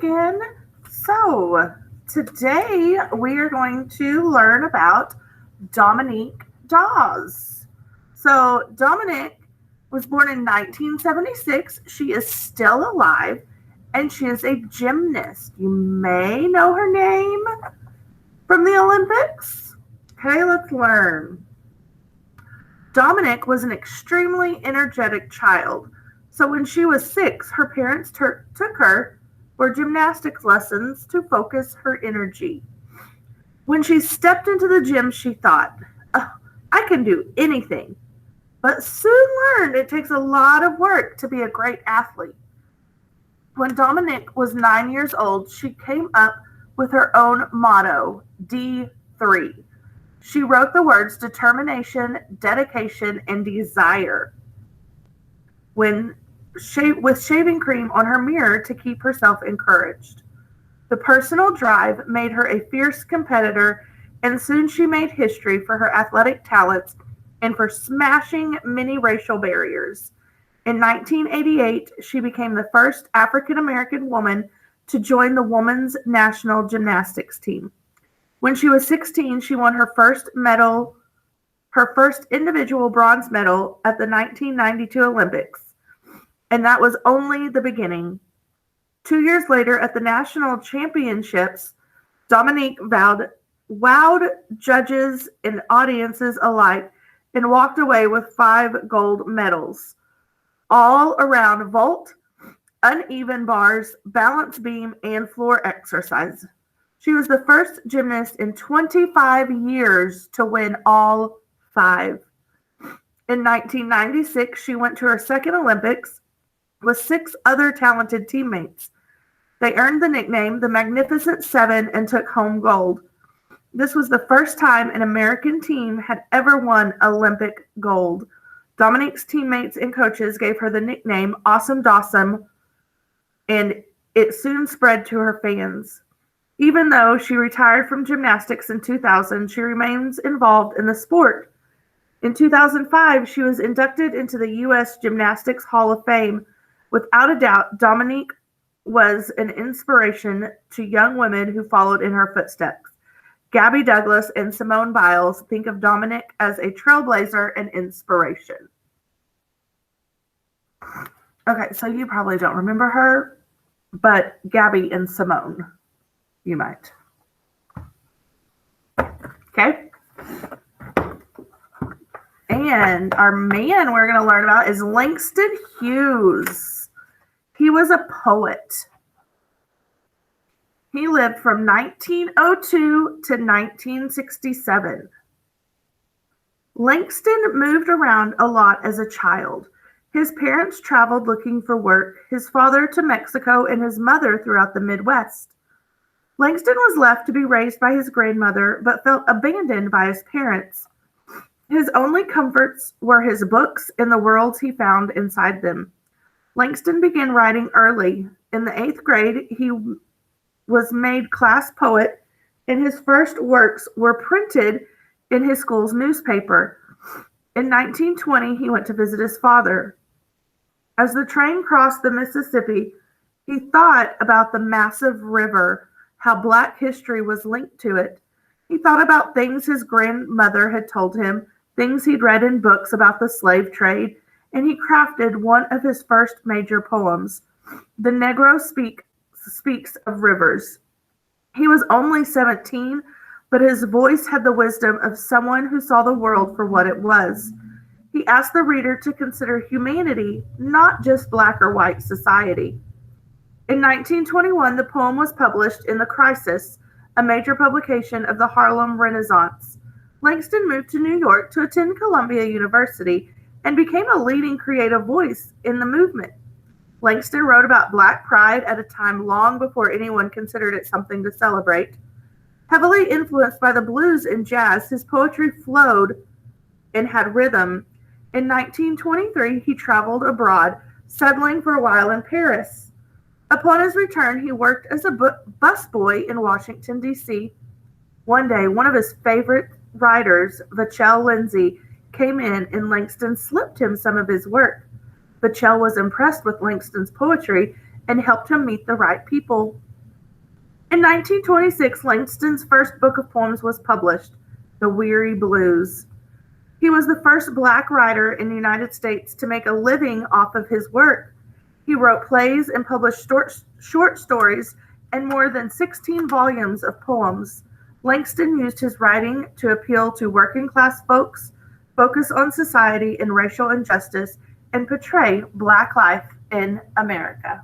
again. So, today we are going to learn about Dominique Dawes. So, Dominique was born in 1976. She is still alive and she is a gymnast. You may know her name from the Olympics. Okay, let's learn. Dominique was an extremely energetic child. So when she was 6, her parents took her for gymnastics lessons to focus her energy. When she stepped into the gym, she thought, oh, I can do anything, but soon learned it takes a lot of work to be a great athlete. When Dominique was 9 years old, she came up with her own motto, D3. She wrote the words determination, dedication, and desire with shaving cream on her mirror to keep herself encouraged. The personal drive made her a fierce competitor, and soon she made history for her athletic talents and for smashing many racial barriers. In 1988, she became the first African American woman to join the women's national gymnastics team. When she was 16, she won her first individual bronze medal at the 1992 Olympics. And that was only the beginning. 2 years later, at the national championships, Dominique wowed judges and audiences alike and walked away with 5 gold medals, all around vault, uneven bars, balance beam, and floor exercise. She was the first gymnast in 25 years to win all 5. In 1996, she went to her second Olympics with 6 other talented teammates. They earned the nickname the Magnificent Seven and took home gold. This was the first time an American team had ever won Olympic gold. Dominique's teammates and coaches gave her the nickname Awesome Dawson, and it soon spread to her fans. Even though she retired from gymnastics in 2000, she remains involved in the sport. In 2005, she was inducted into the U.S. Gymnastics Hall of Fame. Without a doubt, Dominique was an inspiration to young women who followed in her footsteps. Gabby Douglas and Simone Biles think of Dominique as a trailblazer and inspiration. Okay, so you probably don't remember her, but Gabby and Simone, you might. Okay. And our man we're going to learn about is Langston Hughes. He was a poet. He lived from 1902 to 1967. Langston moved around a lot as a child. His parents traveled looking for work, his father to Mexico and his mother throughout the Midwest. Langston was left to be raised by his grandmother, but felt abandoned by his parents. His only comforts were his books and the worlds he found inside them. Langston began writing early. In the 8th grade, he was made class poet, and his first works were printed in his school's newspaper. In 1920, he went to visit his father. As the train crossed the Mississippi, he thought about the massive river, how Black history was linked to it. He thought about things his grandmother had told him, things he'd read in books about the slave trade, and he crafted one of his first major poems. The Negro Speaks of Rivers. He was only 17, but his voice had the wisdom of someone who saw the world for what it was. He asked the reader to consider humanity, not just Black or white society. In 1921, the poem was published in The Crisis, a major publication of the Harlem Renaissance. Langston moved to New York to attend Columbia University and became a leading creative voice in the movement. Langston wrote about Black pride at a time long before anyone considered it something to celebrate. Heavily influenced by the blues and jazz, his poetry flowed and had rhythm. In 1923, he traveled abroad, settling for a while in Paris. Upon his return, he worked as a busboy in Washington, D.C. One day, one of his favorite writers, Vachel Lindsay, came in and Langston slipped him some of his work. Vachel was impressed with Langston's poetry and helped him meet the right people. In 1926, Langston's first book of poems was published, The Weary Blues. He was the first Black writer in the United States to make a living off of his work. He wrote plays and published short stories and more than 16 volumes of poems. Langston used his writing to appeal to working class folks, focus on society and racial injustice, and portray Black life in America.